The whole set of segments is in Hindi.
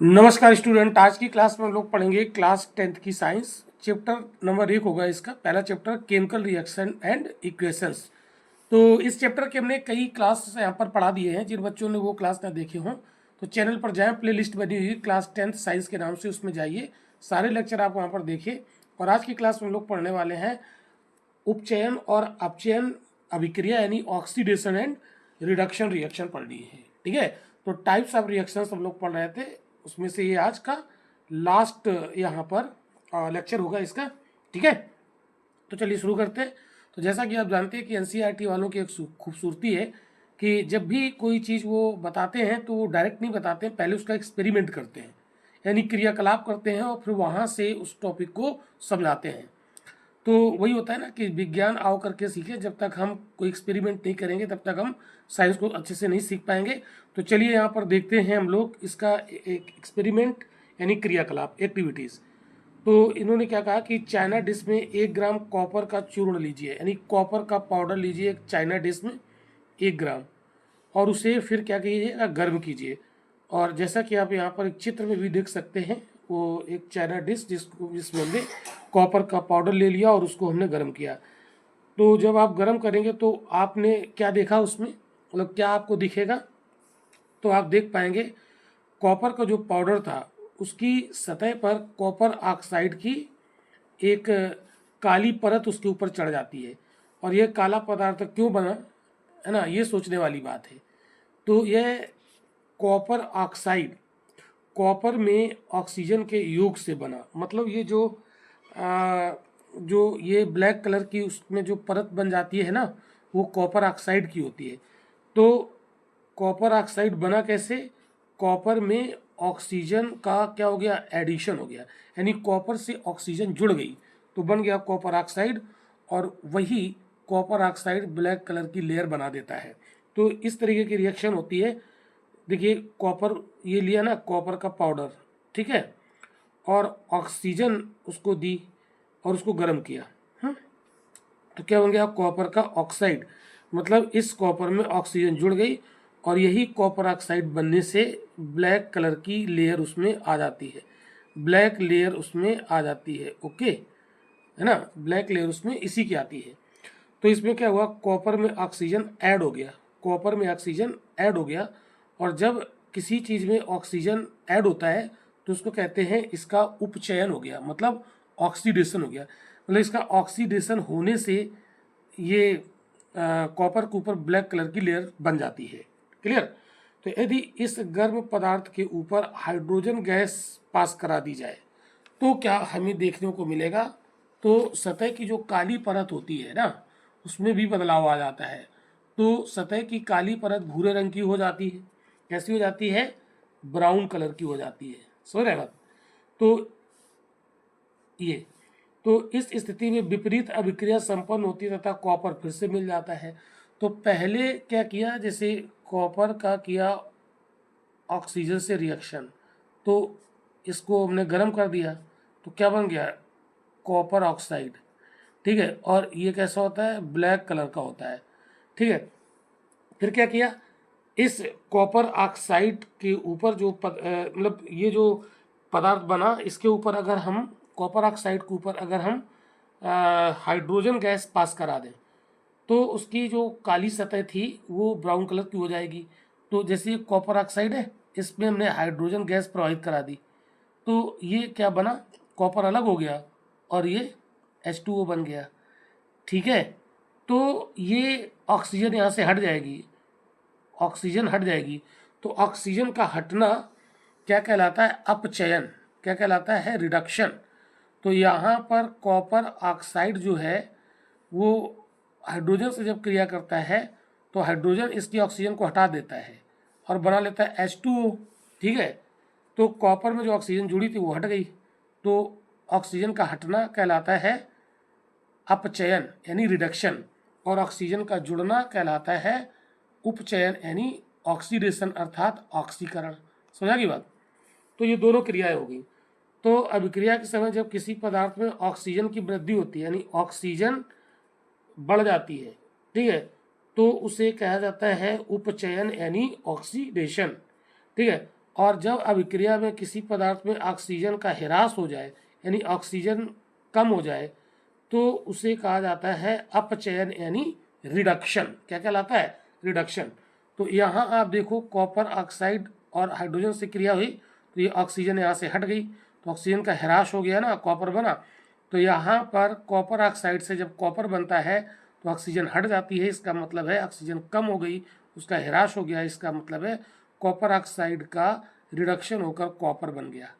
नमस्कार स्टूडेंट। आज की क्लास में हम लोग पढ़ेंगे क्लास 10th की साइंस। चैप्टर नंबर 1 होगा इसका। पहला chapter chemical reaction and equations. तो इस चैप्टर के हमने कई क्लास यहाँ पर पढ़ा दिए हैं। जिन बच्चों ने वो क्लास ना देखे हों तो चैनल पर जाएं, प्ले लिस्ट बनी हुई क्लास 10th साइंस के नाम से, उसमें जाइए, सारे लेक्चर आप वहाँ पर देखिए। और आज की क्लास में हम लोग पढ़ने वाले हैं उपचयन और अपचयन अभिक्रिया यानी ऑक्सीडेशन एंड रिडक्शन रिएक्शन पढ़नी है। ठीक है, तो टाइप्स ऑफ रिएक्शंस हम लोग पढ़ रहे थे, उसमें से ये आज का लास्ट यहाँ पर लेक्चर होगा इसका। ठीक है, तो चलिए शुरू करते हैं। तो जैसा कि आप जानते हैं कि एनसीईआरटी वालों की एक खूबसूरती है कि जब भी कोई चीज़ वो बताते हैं तो वो डायरेक्ट नहीं बताते हैं, पहले उसका एक्सपेरिमेंट करते हैं, यानी क्रियाकलाप करते हैं और फिर वहाँ से उस टॉपिक को समझाते हैं। तो वही होता है ना कि विज्ञान आओ करके सीखे, जब तक हम कोई एक्सपेरिमेंट नहीं करेंगे तब तक हम साइंस को अच्छे से नहीं सीख पाएंगे। तो चलिए यहाँ पर देखते हैं हम लोग इसका एक एक्सपेरिमेंट यानी क्रियाकलाप, एक्टिविटीज़। तो इन्होंने क्या कहा कि चाइना डिश में 1 ग्राम कॉपर का चूर्ण लीजिए, यानी कॉपर का पाउडर लीजिए एक चाइना डिश में 1 ग्राम, और उसे फिर क्या कीजिएगा, गर्म कीजिए। और जैसा कि आप यहाँ पर एक चित्र में भी देख सकते हैं, वो एक चाइना डिश जिसमें हमने कॉपर का पाउडर ले लिया और उसको हमने गर्म किया। तो जब आप गर्म करेंगे तो आपने क्या देखा उसमें, मतलब क्या आपको दिखेगा, तो आप देख पाएंगे कॉपर का जो पाउडर था उसकी सतह पर कॉपर ऑक्साइड की एक काली परत उसके ऊपर चढ़ जाती है। और यह काला पदार्थ क्यों बना, है ना, ये सोचने वाली बात है। तो यह कॉपर ऑक्साइड कॉपर में ऑक्सीजन के योग से बना, मतलब ये जो ये ब्लैक कलर की उसमें जो परत बन जाती है ना, वो कॉपर ऑक्साइड की होती है। तो कॉपर ऑक्साइड बना कैसे, कॉपर में ऑक्सीजन का क्या हो गया, एडिशन हो गया, यानी कॉपर से ऑक्सीजन जुड़ गई तो बन गया कॉपर ऑक्साइड। और वही कॉपर ऑक्साइड ब्लैक कलर की लेयर बना देता है। तो इस तरीके की रिएक्शन होती है। देखिए कॉपर ये लिया ना, कॉपर का पाउडर, ठीक है, और ऑक्सीजन उसको दी और उसको गर्म किया। तो क्या बन गया, कॉपर का ऑक्साइड, मतलब इस कॉपर में ऑक्सीजन जुड़ गई और यही कॉपर ऑक्साइड बनने से ब्लैक कलर की लेयर उसमें आ जाती है, ब्लैक लेयर उसमें आ जाती है। ओके, है ना, ब्लैक लेयर उसमें इसी की आती है। तो इसमें क्या हुआ, कॉपर में ऑक्सीजन ऐड हो गया, कॉपर में ऑक्सीजन ऐड हो गया। और जब किसी चीज़ में ऑक्सीजन ऐड होता है तो उसको कहते हैं इसका उपचयन हो गया, मतलब ऑक्सीडेशन हो गया। मतलब इसका ऑक्सीडेशन होने से ये कॉपर के ऊपर ब्लैक कलर की लेयर बन जाती है। क्लियर। तो यदि इस गर्म पदार्थ के ऊपर हाइड्रोजन गैस पास करा दी जाए तो क्या हमें देखने को मिलेगा, तो सतह की जो काली परत होती है ना उसमें भी बदलाव आ जाता है। तो सतह की काली परत भूरे रंग की हो जाती है। कैसी हो जाती है, ब्राउन कलर की हो जाती है। समझ रहे बात। तो ये, तो इस स्थिति में विपरीत अभिक्रिया संपन्न होती है तथा कॉपर फिर से मिल जाता है। तो पहले क्या किया, जैसे कॉपर का किया ऑक्सीजन से रिएक्शन, तो इसको हमने गर्म कर दिया तो क्या बन गया, कॉपर ऑक्साइड। ठीक है, और ये कैसा होता है, ब्लैक कलर का होता है। ठीक है, फिर क्या किया, इस कॉपर ऑक्साइड के ऊपर जो मतलब ये जो पदार्थ बना, इसके ऊपर अगर हम कॉपर ऑक्साइड के ऊपर अगर हम हाइड्रोजन गैस पास करा दें तो उसकी जो काली सतह थी वो ब्राउन कलर की हो जाएगी। तो जैसे ये कॉपर ऑक्साइड है, इसमें हमने हाइड्रोजन गैस प्रवाहित करा दी तो ये क्या बना, कॉपर अलग हो गया और ये H2O बन गया। ठीक है, तो ये ऑक्सीजन यहाँ से हट जाएगी, ऑक्सीजन हट जाएगी। तो ऑक्सीजन का हटना क्या कहलाता है, अपचयन। क्या कहलाता है, रिडक्शन। तो यहाँ पर कॉपर ऑक्साइड जो है वो हाइड्रोजन से जब क्रिया करता है तो हाइड्रोजन इसकी ऑक्सीजन को हटा देता है और बना लेता है H2O। ठीक है, तो कॉपर में जो ऑक्सीजन जुड़ी थी वो हट गई। तो ऑक्सीजन का हटना कहलाता है अपचयन यानी रिडक्शन, और ऑक्सीजन का जुड़ना कहलाता है उपचयन यानी ऑक्सीडेशन अर्थात ऑक्सीकरण। समझा की बात। तो ये दोनों क्रियाएं हो गई। तो अभिक्रिया के समय जब किसी पदार्थ में ऑक्सीजन की वृद्धि होती है यानी ऑक्सीजन बढ़ जाती है, ठीक है, तो उसे कहा जाता है उपचयन यानी ऑक्सीडेशन। ठीक है, और जब अभिक्रिया में किसी पदार्थ में ऑक्सीजन का ह्रास हो जाए यानी ऑक्सीजन कम हो जाए तो उसे कहा जाता है अपचयन यानी रिडक्शन। क्या कहलाता है? रिडक्शन। तो यहाँ आप देखो कॉपर ऑक्साइड और हाइड्रोजन से क्रिया हुई तो ये ऑक्सीजन यहाँ से हट गई तो ऑक्सीजन का ह्रास हो गया ना, कॉपर बना। तो यहाँ पर कॉपर ऑक्साइड से जब कॉपर बनता है तो ऑक्सीजन हट जाती है, इसका मतलब है ऑक्सीजन कम हो गई, उसका ह्रास हो गया, इसका मतलब है कॉपर ऑक्साइड का रिडक्शन होकर कॉपर बन गया।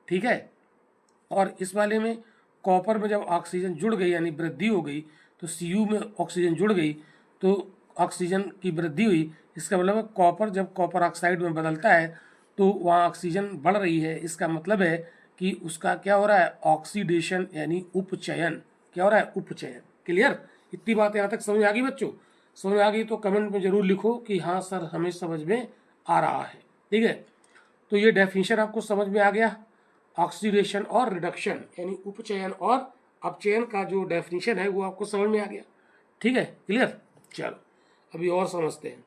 ठीक है। और इस वाले में कॉपर में जब ऑक्सीजन जुड़ गई यानी वृद्धि हो गई तो Cu में ऑक्सीजन जुड़ गई तो ऑक्सीजन की वृद्धि हुई, इसका मतलब है कॉपर जब कॉपर ऑक्साइड में बदलता है तो वहाँ ऑक्सीजन बढ़ रही है, इसका मतलब है कि उसका क्या हो रहा है? ऑक्सीडेशन यानी उपचयन। क्या हो रहा है? उपचयन। क्लियर? इतनी बात यहाँ तक समझ आ गई बच्चों? समझ आ गई तो कमेंट में जरूर लिखो कि हाँ सर हमें समझ में आ रहा है। ठीक है, तो ये डेफिनेशन आपको समझ में आ गया। ऑक्सीडेशन और रिडक्शन यानी उपचयन और अपचयन का जो डेफिनेशन है वो आपको समझ में आ गया। ठीक है, क्लियर? चलो अभी और समझते हैं।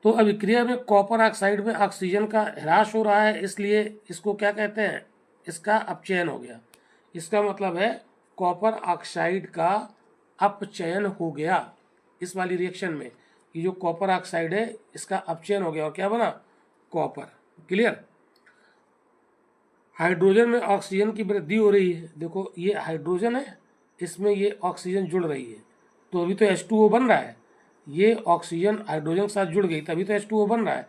तो अभिक्रिया में कॉपर ऑक्साइड में ऑक्सीजन का ह्रास हो रहा है, इसलिए इसको क्या कहते हैं? इसका अपचयन हो गया। इसका मतलब है कॉपर ऑक्साइड का अपचयन हो गया। इस वाली रिएक्शन में ये जो कॉपर ऑक्साइड है इसका अपचयन हो गया और क्या बना? कॉपर। क्लियर? हाइड्रोजन में ऑक्सीजन की वृद्धि हो रही है। देखो ये हाइड्रोजन है, इसमें ये ऑक्सीजन जुड़ रही है तो अभी तो H2O बन रहा है। ये ऑक्सीजन हाइड्रोजन के साथ जुड़ गई तभी तो H2O बन रहा है।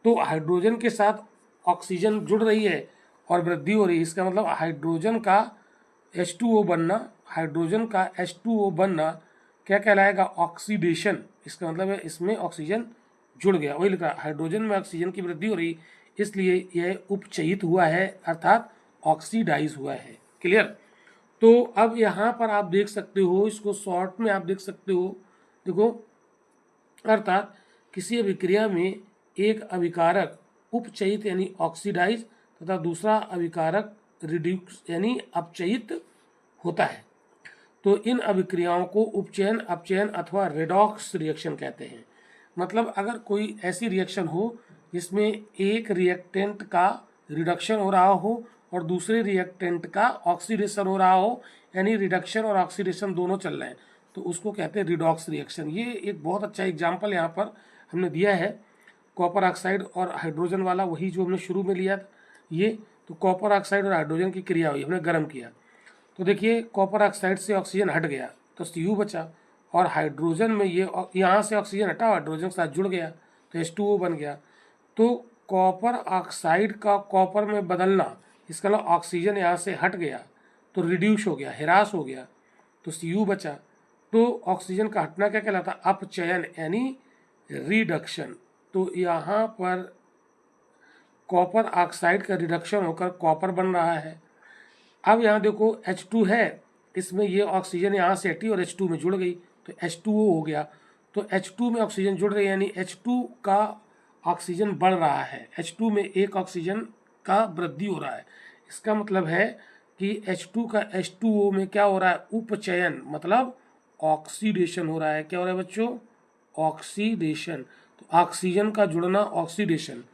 तो हाइड्रोजन के साथ ऑक्सीजन जुड़ रही है और वृद्धि हो रही है, इसका मतलब हाइड्रोजन का H2O बनना, हाइड्रोजन का H2O बनना क्या कहलाएगा? ऑक्सीडेशन। इसका मतलब है इसमें ऑक्सीजन जुड़ गया, वही लिखा हाइड्रोजन में ऑक्सीजन की वृद्धि हो रही इसलिए यह उपचयित हुआ है अर्थात ऑक्सीडाइज हुआ है। क्लियर? तो अब यहाँ पर आप देख सकते हो, इसको शॉर्ट में आप देख सकते हो। देखो, अर्थात किसी अभिक्रिया में एक अभिकारक उपचयित यानी ऑक्सीडाइज तथा दूसरा अभिकारक रिड्यूस यानी अपचयित होता है। तो इन अभिक्रियाओं को उपचयन, अपचयन अथवा रेडॉक्स रिएक्शन कहते हैं। मतलब अगर कोई ऐसी रिएक्शन हो जिसमें एक रिएक्टेंट का रिडक्शन हो रहा हो और दूसरे रिएक्टेंट का ऑक्सीडेशन हो रहा हो, यानी रिडक्शन और ऑक्सीडेशन दोनों चल रहे हैं, तो उसको कहते हैं रिडॉक्स रिएक्शन। ये एक बहुत अच्छा एग्जाम्पल यहाँ पर हमने दिया है, कॉपर ऑक्साइड और हाइड्रोजन वाला, वही जो हमने शुरू में लिया था ये। तो कॉपर ऑक्साइड और हाइड्रोजन की क्रिया हुई, हमने गर्म किया तो देखिए कॉपर ऑक्साइड से ऑक्सीजन हट गया तो Cu बचा, और हाइड्रोजन में ये यहाँ से ऑक्सीजन हटा हाइड्रोजन के साथ जुड़ गया तो H2O बन गया। तो कॉपर ऑक्साइड का कॉपर में बदलना, इसका मतलब ऑक्सीजन यहाँ से हट गया तो रिड्यूस हो गया, ह्रास हो गया तो Cu बचा। तो ऑक्सीजन का हटना क्या कहलाता? अपचयन यानी रिडक्शन। तो यहाँ पर कॉपर ऑक्साइड का रिडक्शन होकर कॉपर बन रहा है। अब यहाँ देखो H2 है, इसमें ये ऑक्सीजन यहाँ से हटी और H2 में जुड़ गई तो H2O हो गया। तो H2 में ऑक्सीजन जुड़ रही है यानी H2 का ऑक्सीजन बढ़ रहा है, H2 में एक ऑक्सीजन का वृद्धि हो रहा है। इसका मतलब है कि H2 का H2O में क्या हो रहा है? उपचयन, मतलब ऑक्सीडेशन हो रहा है। क्या हो रहा है बच्चों? ऑक्सीडेशन। तो ऑक्सीजन का जुड़ना ऑक्सीडेशन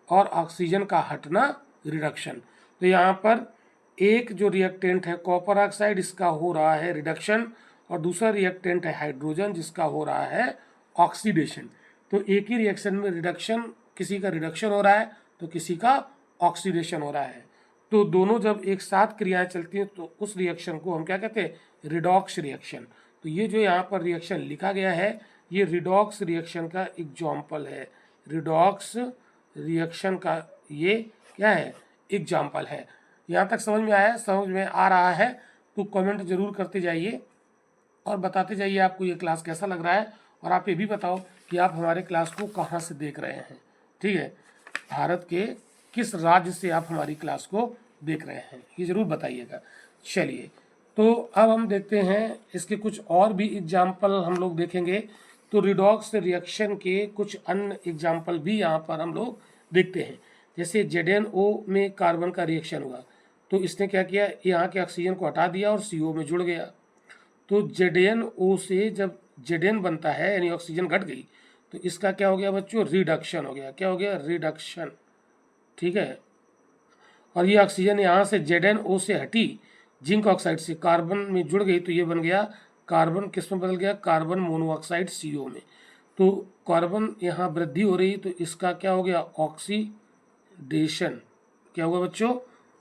और ऑक्सीजन का हटना रिडक्शन। तो यहाँ पर एक जो रिएक्टेंट है कॉपर ऑक्साइड, इसका हो रहा है रिडक्शन, और दूसरा रिएक्टेंट है हाइड्रोजन जिसका हो रहा है ऑक्सीडेशन। तो एक ही रिएक्शन में रिडक्शन, किसी का रिडक्शन हो रहा है तो किसी का ऑक्सीडेशन हो रहा है। तो दोनों जब एक साथ क्रियाएं चलती हैं तो उस रिएक्शन को हम क्या कहते हैं? Redox reaction. तो ये जो यहाँ पर रिएक्शन लिखा गया है ये रिडॉक्स रिएक्शन का एग्जाम्पल है। रिडॉक्स रिएक्शन का ये क्या है? एग्जाम्पल है। यहाँ तक समझ में आया? समझ में आ रहा है तो कमेंट जरूर करते जाइए और बताते जाइए आपको ये क्लास कैसा लग रहा है, और आप ये भी बताओ कि आप हमारे क्लास को कहाँ से देख रहे हैं। ठीक है, भारत के किस राज्य से आप हमारी क्लास को देख रहे हैं ये ज़रूर बताइएगा। चलिए, तो अब हम देखते हैं इसके कुछ और भी एग्जाम्पल हम लोग देखेंगे। तो रिडॉक्स रिएक्शन के कुछ अन्य एग्जाम्पल भी यहाँ पर हम लोग देखते हैं। जैसे ZnO में कार्बन का रिएक्शन हुआ तो इसने क्या किया? यहाँ के ऑक्सीजन को हटा दिया और CO में जुड़ गया। तो ZnO से जब Zn बनता है यानी ऑक्सीजन घट गई तो इसका क्या हो गया बच्चों? रिडक्शन हो गया। क्या हो गया? रिडक्शन। ठीक है। और ये ऑक्सीजन यहाँ से ZnO से हटी जिंक ऑक्साइड से कार्बन में जुड़ गई तो ये बन गया कार्बन, किस में बदल गया, कार्बन मोनोऑक्साइड CO में। तो कार्बन यहाँ वृद्धि हो रही तो इसका क्या हो गया, ऑक्सीडेशन। क्या होगा बच्चों,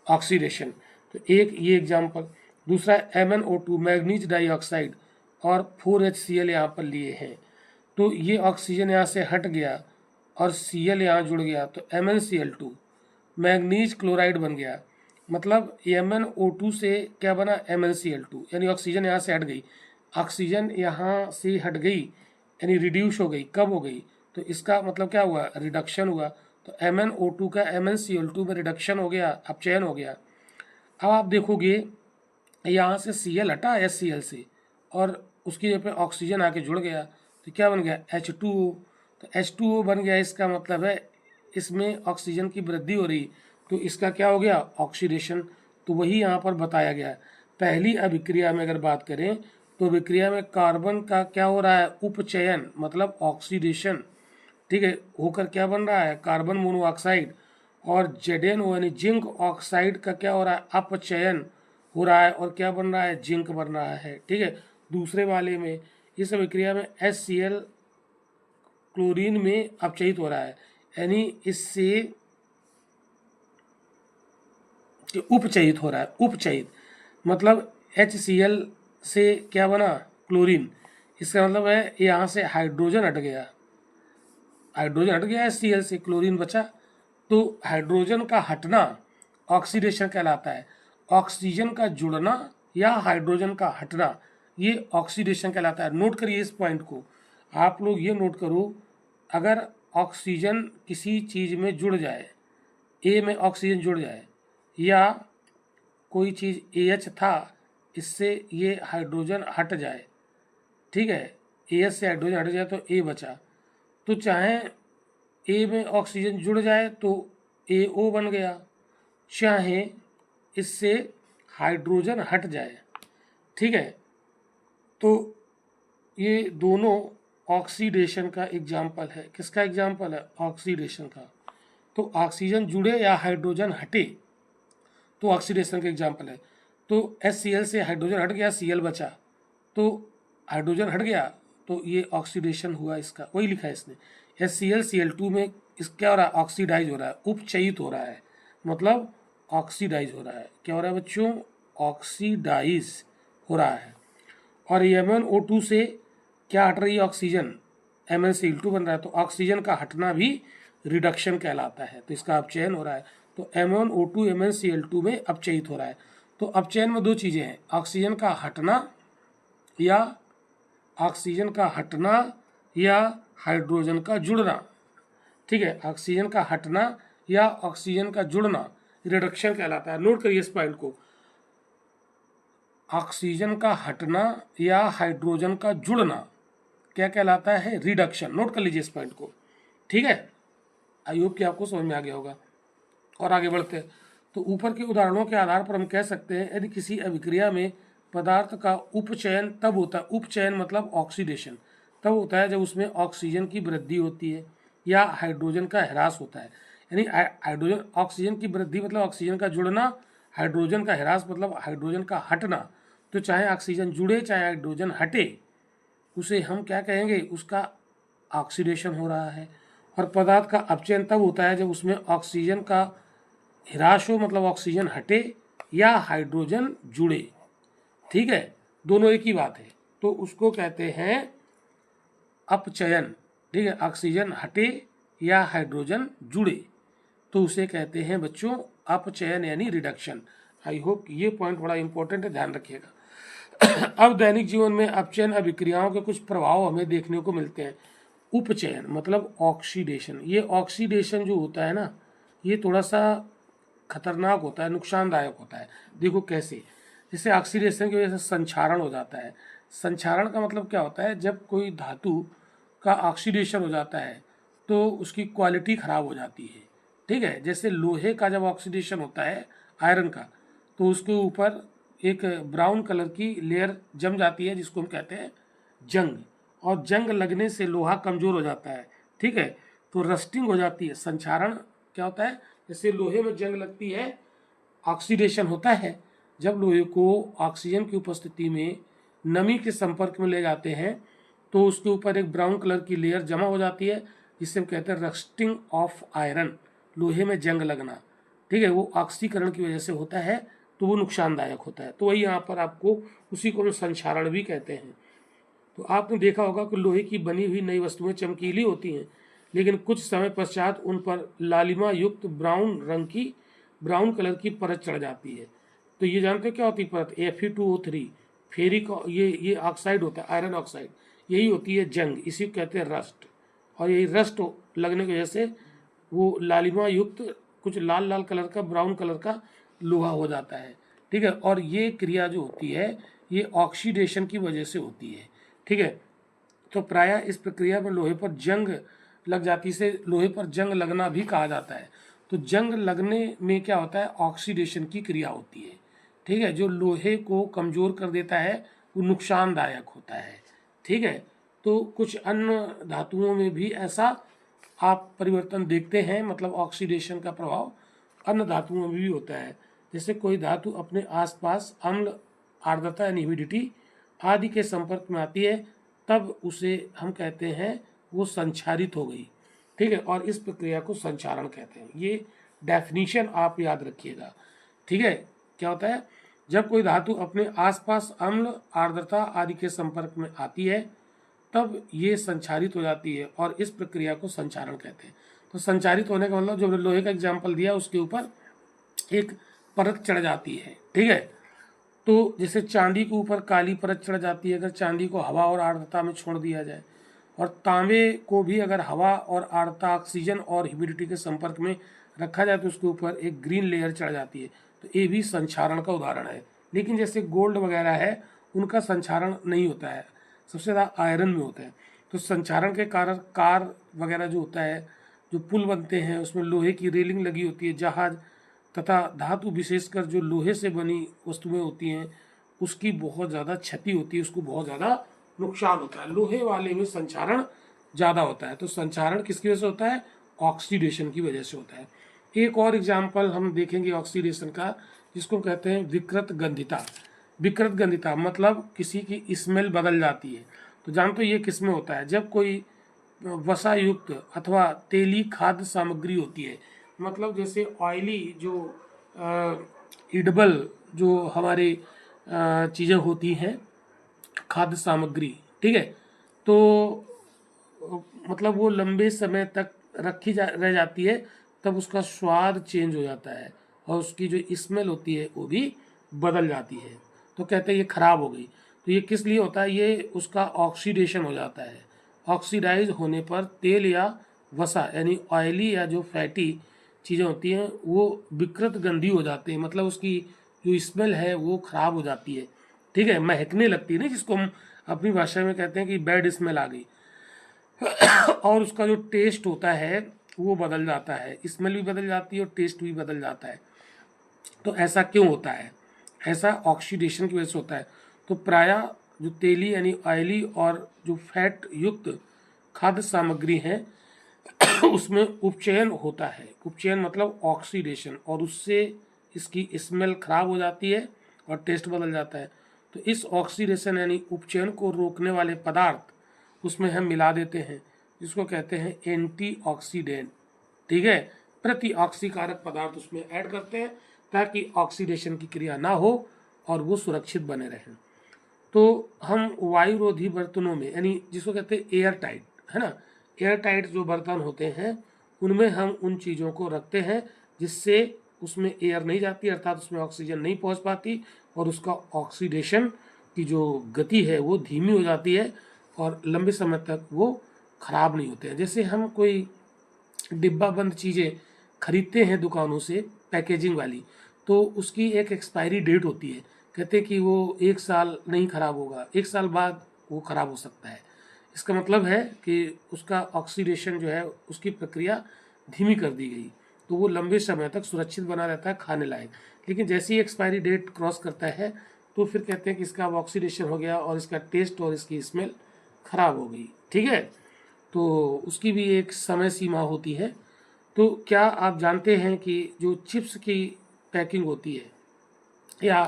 ऑक्सीडेशन। तो एक ये एग्जाम्पल। दूसरा MnO2 मैग्नीज डाइऑक्साइड और 4HCl यहाँ पर लिए हैं। तो ये ऑक्सीजन यहाँ से हट गया और Cl यहाँ जुड़ गया तो MnCl2 मैग्नीज क्लोराइड बन गया। मतलब MnO2 से क्या बना, MnCl2, यानी ऑक्सीजन यहाँ से हट गई, ऑक्सीजन यहाँ से हट गई यानी रिड्यूस हो गई। कब हो गई, तो इसका मतलब क्या हुआ, रिडक्शन हुआ। तो MnO2 का MnCl2 में रिडक्शन हो गया, अपचयन हो गया। अब आप देखोगे यहाँ से Cl हटा HCl से और उसकी जगह पे ऑक्सीजन आके जुड़ गया तो क्या बन गया, H2O। तो H2O बन गया, इसका मतलब है इसमें ऑक्सीजन की वृद्धि हो रही तो इसका क्या हो गया, ऑक्सीडेशन। तो वही यहाँ पर बताया गया है। पहली अभिक्रिया में अगर बात करें तो अभिक्रिया में कार्बन का क्या हो रहा है, उपचयन मतलब ऑक्सीडेशन, ठीक है, होकर क्या बन रहा है, कार्बन मोनोऑक्साइड। और ZnO यानी जिंक ऑक्साइड का क्या हो रहा है, अपचयन हो रहा है और क्या बन रहा है, जिंक बन रहा है, ठीक है। दूसरे वाले में इस अभिक्रिया में HCl क्लोरीन में अपचयित हो रहा है, यानी इससे उपचयित हो रहा है। उपचयित मतलब HCl से क्या बना, क्लोरीन। इसका मतलब है यहाँ से हाइड्रोजन हट गया, हाइड्रोजन हट गया HCl से, क्लोरीन बचा। तो हाइड्रोजन का हटना ऑक्सीडेशन कहलाता है, ऑक्सीजन का जुड़ना या हाइड्रोजन का हटना ये ऑक्सीडेशन कहलाता है। नोट करिए इस पॉइंट को, आप लोग ये नोट करो, अगर ऑक्सीजन किसी चीज़ में जुड़ जाए, A में ऑक्सीजन जुड़ जाए या कोई चीज़ AH था इससे ये हाइड्रोजन हट जाए, ठीक है, AH से हाइड्रोजन हट जाए तो A बचा। तो चाहे A में ऑक्सीजन जुड़ जाए तो AO बन गया, चाहे इससे हाइड्रोजन हट जाए, ठीक है। तो ये दोनों ऑक्सीडेशन का एग्जाम्पल है। किसका एग्जाम्पल है, ऑक्सीडेशन का। तो ऑक्सीजन जुड़े या हाइड्रोजन हटे तो ऑक्सीडेशन का एग्जाम्पल है। तो HCl से हाइड्रोजन हट गया, Cl बचा, तो हाइड्रोजन हट गया तो ये ऑक्सीडेशन हुआ, इसका वही लिखा है इसने। HCl Cl2 में इस क्या हो रहा है, ऑक्सीडाइज हो रहा है, उपचयित हो रहा है, मतलब ऑक्सीडाइज हो रहा है। क्या हो रहा है बच्चों, ऑक्सीडाइज हो रहा है। और MnO2 से क्या हट रही है, ऑक्सीजन, MnCl2 बन रहा है। तो ऑक्सीजन का हटना भी रिडक्शन कहलाता है, तो इसका अपचयन हो रहा है। तो MnO2 MnCl2 में अपचयित हो रहा है। तो अपचयन में दो चीज़ें हैं, ऑक्सीजन का हटना या ऑक्सीजन का हटना या हाइड्रोजन का जुड़ना, ठीक है। ऑक्सीजन का हटना या ऑक्सीजन का जुड़ना रिडक्शन कहलाता है। नोट करिए इस पॉइंट को, ऑक्सीजन का हटना या हाइड्रोजन का जुड़ना क्या कहलाता है, रिडक्शन। नोट कर लीजिए इस पॉइंट को, ठीक है। आई होप कि आपको समझ में आ गया होगा। और आगे बढ़ते हैं तो ऊपर के उदाहरणों के आधार पर हम कह सकते हैं यदि किसी अभिक्रिया में पदार्थ का उपचयन तब होता है, उपचयन मतलब ऑक्सीडेशन तब होता है जब उसमें ऑक्सीजन की वृद्धि होती है या हाइड्रोजन का ह्रास होता है। यानी हाइड्रोजन, ऑक्सीजन की वृद्धि मतलब ऑक्सीजन का जुड़ना, हाइड्रोजन का ह्रास मतलब हाइड्रोजन का हटना। तो चाहे ऑक्सीजन जुड़े चाहे हाइड्रोजन हटे उसे हम क्या कहेंगे, उसका ऑक्सीडेशन हो रहा है। और पदार्थ का अपचयन तब होता है जब उसमें ऑक्सीजन का ह्रास हो मतलब ऑक्सीजन हटे या हाइड्रोजन जुड़े, ठीक है, दोनों एक ही बात है। तो उसको कहते हैं अपचयन, ठीक है, ऑक्सीजन हटे या हाइड्रोजन जुड़े तो उसे कहते हैं बच्चों अपचयन यानी रिडक्शन। आई होप ये पॉइंट बड़ा इंपॉर्टेंट है, ध्यान रखिएगा। अब दैनिक जीवन में अपचयन अभिक्रियाओं के कुछ प्रभाव हमें देखने को मिलते हैं। उपचयन मतलब ऑक्सीडेशन, ये ऑक्सीडेशन जो होता है ना ये थोड़ा सा खतरनाक होता है, नुकसानदायक होता है। देखो कैसे, जैसे ऑक्सीडेशन की वजह से संक्षारण हो जाता है। संक्षारण का मतलब क्या होता है, जब कोई धातु का ऑक्सीडेशन हो जाता है तो उसकी क्वालिटी ख़राब हो जाती है, ठीक है। जैसे लोहे का जब ऑक्सीडेशन होता है आयरन का तो उसके ऊपर एक ब्राउन कलर की लेयर जम जाती है जिसको हम कहते हैं जंग, और जंग लगने से लोहा कमज़ोर हो जाता है, ठीक है, तो रस्टिंग हो जाती है। संक्षारण क्या होता है, जैसे लोहे में जंग लगती है, ऑक्सीडेशन होता है। जब लोहे को ऑक्सीजन की उपस्थिति में नमी के संपर्क में ले जाते हैं तो उसके ऊपर एक ब्राउन कलर की लेयर जमा हो जाती है, जिससे हम कहते हैं रस्टिंग ऑफ आयरन, लोहे में जंग लगना। ठीक है, वो ऑक्सीकरण की वजह से होता है, तो वो नुकसानदायक होता है। तो वही यहाँ पर आपको उसी को हम संक्षारण भी कहते हैं। तो आपने देखा होगा कि लोहे की बनी हुई नई वस्तुएं चमकीली होती हैं, लेकिन कुछ समय पश्चात उन पर लालिमा युक्त ब्राउन कलर की परत चढ़ जाती है। तो ये जानते हो क्या होती है परत? Fe2O3 फेरिक, ये ऑक्साइड होता है, आयरन ऑक्साइड, यही होती है जंग, इसी को कहते हैं रस्ट। और यही रस्ट लगने की वजह से वो लालिमा युक्त कुछ लाल लाल कलर का, ब्राउन कलर का लोहा हो जाता है। ठीक है, और ये क्रिया जो होती है ये ऑक्सीडेशन की वजह से होती है। ठीक है, तो प्रायः इस प्रक्रिया में लोहे पर जंग लग जाती से लोहे पर जंग लगना भी कहा जाता है। तो जंग लगने में क्या होता है? ऑक्सीडेशन की क्रिया होती है। ठीक है, जो लोहे को कमज़ोर कर देता है वो नुकसानदायक होता है। ठीक है, तो कुछ अन्य धातुओं में भी ऐसा आप परिवर्तन देखते हैं, मतलब ऑक्सीडेशन का प्रभाव अन्य धातुओं में भी होता है। जैसे कोई धातु अपने आसपास अम्ल, आर्द्रता यानी ह्यूमिडिटी आदि के संपर्क में आती है, तब उसे हम कहते हैं वो संक्षारित हो गई। ठीक है, और इस प्रक्रिया को संक्षारण कहते हैं। ये डेफिनीशन आप याद रखिएगा। ठीक है, क्या होता है? जब कोई धातु अपने आसपास अम्ल, आर्द्रता आदि के संपर्क में आती है तब ये संक्षारित हो जाती है, और इस प्रक्रिया को संक्षारण कहते हैं। तो संक्षारित होने का मतलब, जो लोहे का एग्जाम्पल दिया उसके ऊपर एक परत चढ़ जाती है। ठीक है, तो जैसे चांदी के ऊपर काली परत चढ़ जाती है अगर चांदी को हवा और आर्द्रता में छोड़ दिया जाए, और तांबे को भी अगर हवा और आर्द्रता, ऑक्सीजन और ह्यूमिडिटी के संपर्क में रखा जाए तो उसके ऊपर एक ग्रीन लेयर चढ़ जाती है। तो ये भी संक्षारण का उदाहरण है। लेकिन जैसे गोल्ड वगैरह है उनका संक्षारण नहीं होता है, सबसे ज़्यादा आयरन में होता है। तो संक्षारण के कारण कार वगैरह जो होता है, जो पुल बनते हैं उसमें लोहे की रेलिंग लगी होती है, जहाज तथा धातु विशेषकर जो लोहे से बनी वस्तुएं होती हैं उसकी बहुत ज़्यादा क्षति होती है, उसको बहुत ज़्यादा नुकसान होता है। लोहे वाले में संक्षारण ज़्यादा होता है। तो संक्षारण किसकी वजह से होता है? ऑक्सीडेशन की वजह से होता है। एक और एग्जाम्पल हम देखेंगे ऑक्सीडेशन का, जिसको कहते हैं विकृत गंधिता। विकृत गंधिता मतलब किसी की स्मेल बदल जाती है। तो जानते हो ये किस में होता है? जब कोई वसा युक्त अथवा तेली खाद्य सामग्री होती है, मतलब जैसे ऑयली जो ईडबल जो हमारे चीज़ें होती हैं, खाद्य सामग्री, ठीक है, तो मतलब वो लंबे समय तक रह जाती है, तब उसका स्वाद चेंज हो जाता है और उसकी जो स्मेल होती है वो भी बदल जाती है। तो कहते हैं ये खराब हो गई। तो ये किस लिए होता है? ये उसका ऑक्सीडेशन हो जाता है। ऑक्सीडाइज होने पर तेल या वसा यानी ऑयली या जो फैटी चीज़ें होती हैं वो विकृत गंधी हो जाते हैं, मतलब उसकी जो स्मेल है वो खराब हो जाती है। ठीक है, महकने लगती है ना, जिसको हम अपनी भाषा में कहते हैं कि बैड स्मेल आ गई। और उसका जो टेस्ट होता है वो बदल जाता है, स्मेल भी बदल जाती है और टेस्ट भी बदल जाता है। तो ऐसा क्यों होता है? ऐसा ऑक्सीडेशन की वजह से होता है। तो प्रायः जो तेली यानी ऑयली और जो फैट युक्त खाद्य सामग्री है उसमें उपचयन होता है। उपचयन मतलब ऑक्सीडेशन, और उससे इसकी स्मेल खराब हो जाती है और टेस्ट बदल जाता है। तो इस ऑक्सीडेशन यानी उपचयन को रोकने वाले पदार्थ उसमें हम मिला देते हैं, जिसको कहते हैं एंटीऑक्सीडेंट। ठीक है, प्रतिऑक्सीकारक पदार्थ उसमें ऐड करते हैं ताकि ऑक्सीडेशन की क्रिया ना हो और वो सुरक्षित बने रहें। तो हम वायुरोधी बर्तनों में, यानी जिसको कहते हैं एयर टाइट, है ना, एयर टाइट जो बर्तन होते हैं उनमें हम उन चीज़ों को रखते हैं जिससे उसमें एयर नहीं जाती, अर्थात उसमें ऑक्सीजन नहीं पहुंच पाती, और उसका ऑक्सीडेशन की जो गति है वो धीमी हो जाती है और लंबे समय तक वो खराब नहीं होते हैं। जैसे हम कोई डिब्बा बंद चीज़ें खरीदते हैं दुकानों से पैकेजिंग वाली, तो उसकी एक एक्सपायरी डेट होती है, कहते हैं कि वो 1 साल नहीं खराब होगा, 1 साल बाद वो खराब हो सकता है। इसका मतलब है कि उसका ऑक्सीडेशन जो है उसकी प्रक्रिया धीमी कर दी गई, तो वो लंबे समय तक सुरक्षित बना रहता है, खाने लायक। लेकिन जैसे ही एक्सपायरी डेट क्रॉस करता है तो फिर कहते हैं कि इसका ऑक्सीडेशन हो गया और इसका टेस्ट और इसकी स्मेल खराब हो गई। ठीक है, तो उसकी भी एक समय सीमा होती है। तो क्या आप जानते हैं कि जो चिप्स की पैकिंग होती है या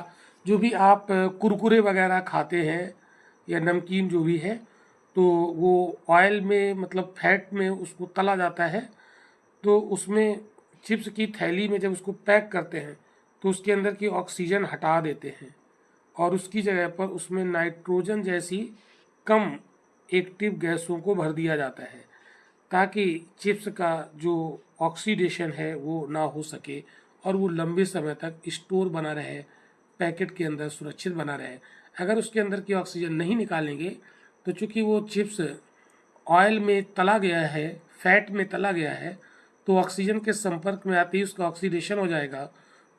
जो भी आप कुरकुरे वगैरह खाते हैं या नमकीन जो भी है, तो वो ऑयल में मतलब फैट में उसको तला जाता है। तो उसमें चिप्स की थैली में जब उसको पैक करते हैं तो उसके अंदर की ऑक्सीजन हटा देते हैं और उसकी जगह पर उसमें नाइट्रोजन जैसी कम एक्टिव गैसों को भर दिया जाता है, ताकि चिप्स का जो ऑक्सीडेशन है वो ना हो सके और वो लंबे समय तक स्टोर बना रहे, पैकेट के अंदर सुरक्षित बना रहे। अगर उसके अंदर की ऑक्सीजन नहीं निकालेंगे तो चूंकि वो चिप्स ऑयल में तला गया है, फैट में तला गया है, तो ऑक्सीजन के संपर्क में आते ही उसका ऑक्सीडेशन हो जाएगा,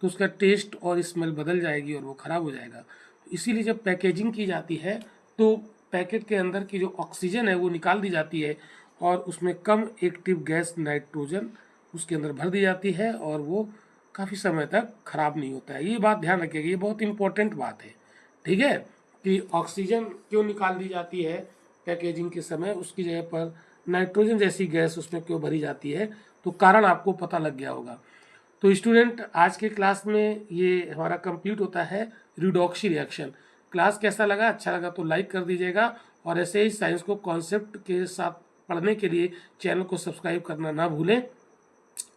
तो उसका टेस्ट और स्मेल बदल जाएगी और वो ख़राब हो जाएगा। इसीलिए जब पैकेजिंग की जाती है तो पैकेट के अंदर की जो ऑक्सीजन है वो निकाल दी जाती है और उसमें कम एक्टिव गैस नाइट्रोजन उसके अंदर भर दी जाती है और वो काफ़ी समय तक ख़राब नहीं होता है। ये बात ध्यान रखिएगा, ये बहुत इंपॉर्टेंट बात है, ठीक है, कि ऑक्सीजन क्यों निकाल दी जाती है पैकेजिंग के समय, उसकी जगह पर नाइट्रोजन जैसी गैस उसमें क्यों भरी जाती है, तो कारण आपको पता लग गया होगा। तो स्टूडेंट, आज के क्लास में ये हमारा कंप्लीट होता है रिडॉक्सी रिएक्शन। क्लास कैसा लगा? अच्छा लगा तो लाइक कर दीजिएगा और ऐसे ही साइंस को कॉन्सेप्ट के साथ पढ़ने के लिए चैनल को सब्सक्राइब करना ना भूलें।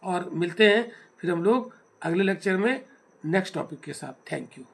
और मिलते हैं फिर हम लोग अगले लेक्चर में नेक्स्ट टॉपिक के साथ। Thank you.